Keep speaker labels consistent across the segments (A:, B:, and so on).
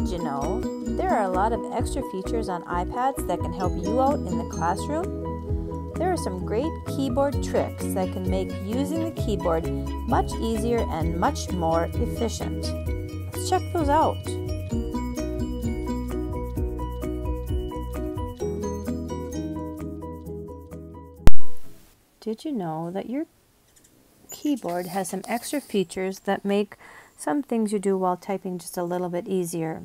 A: Did you know there are a lot of extra features on iPads that can help you out in the classroom? There are some great keyboard tricks that can make using the keyboard much easier and much more efficient. Let's check those out. Did you know that your keyboard has some extra features that make some things you do while typing just a little bit easier?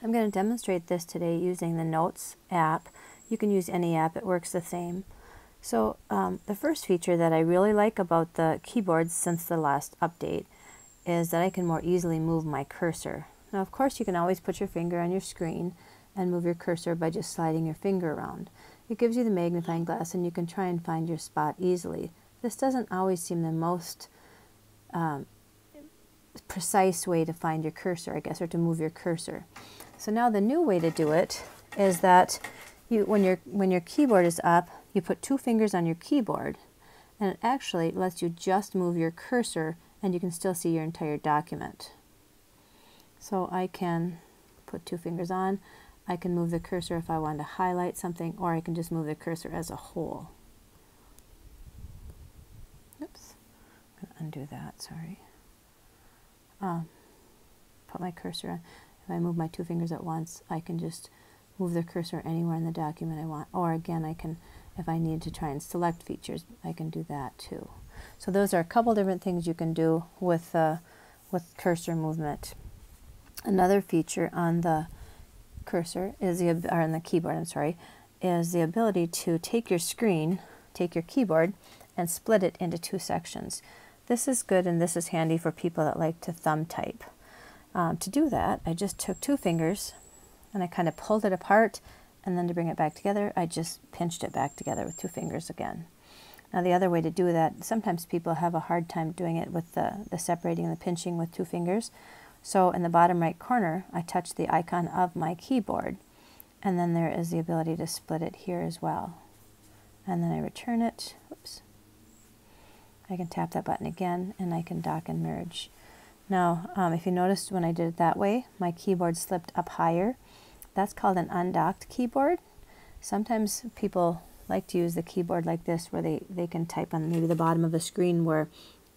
A: I'm going to demonstrate this today using the Notes app. You can use any app, it works the same. So the first feature that I really like about the keyboards since the last update is that I can more easily move my cursor. Now of course you can always put your finger on your screen and move your cursor by just sliding your finger around. It gives you the magnifying glass and you can try and find your spot easily. This doesn't always seem the most precise way to find your cursor, I guess, or to move your cursor. So now the new way to do it is that when your keyboard is up, you put two fingers on your keyboard and it actually lets you just move your cursor and you can still see your entire document. So I can put two fingers on, I can move the cursor if I want to highlight something, or I can just move the cursor as a whole. Oops, I'm going to undo that, sorry. Put my cursor on. If I move my two fingers at once, I can just move the cursor anywhere in the document I want. Or again, I can, if I need to try and select features, I can do that too. So those are a couple different things you can do with cursor movement. Another feature on the cursor is on the keyboard, is the ability to take your screen, take your keyboard, and split it into two sections. This is good and this is handy for people that like to thumb type. To do that, I just took two fingers and I kind of pulled it apart, and then to bring it back together, I just pinched it back together with two fingers again. Now the other way to do that, sometimes people have a hard time doing it with the separating and the pinching with two fingers. So in the bottom right corner, I touch the icon of my keyboard, and then there is the ability to split it here as well. And then I return it. Oops. I can tap that button again, and I can dock and merge. Now, if you noticed when I did it that way, my keyboard slipped up higher. That's called an undocked keyboard. Sometimes people like to use the keyboard like this, where they can type on maybe the bottom of the screen where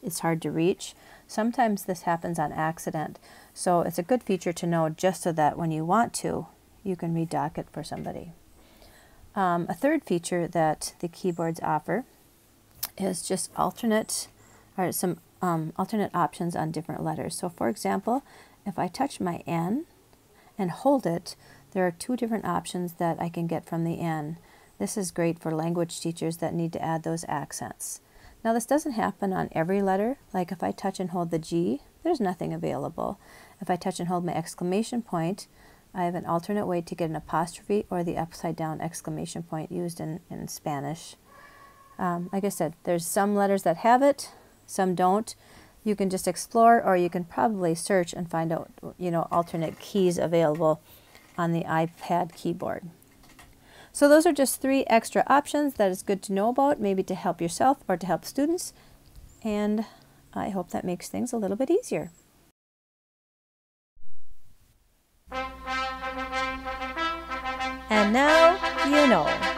A: it's hard to reach. Sometimes this happens on accident. So it's a good feature to know, just so that when you want to, you can redock it for somebody. A third feature that the keyboards offer is just alternate options on different letters. So for example, if I touch my N and hold it, there are two different options that I can get from the N. This is great for language teachers that need to add those accents. Now this doesn't happen on every letter. Like if I touch and hold the G, there's nothing available. If I touch and hold my exclamation point, I have an alternate way to get an apostrophe or the upside down exclamation point used in Spanish. Like I said, there's some letters that have it, some don't. You can just explore, or you can probably search and find out, alternate keys available on the iPad keyboard. So those are just three extra options that is good to know about, maybe to help yourself or to help students. And I hope that makes things a little bit easier. And now you know.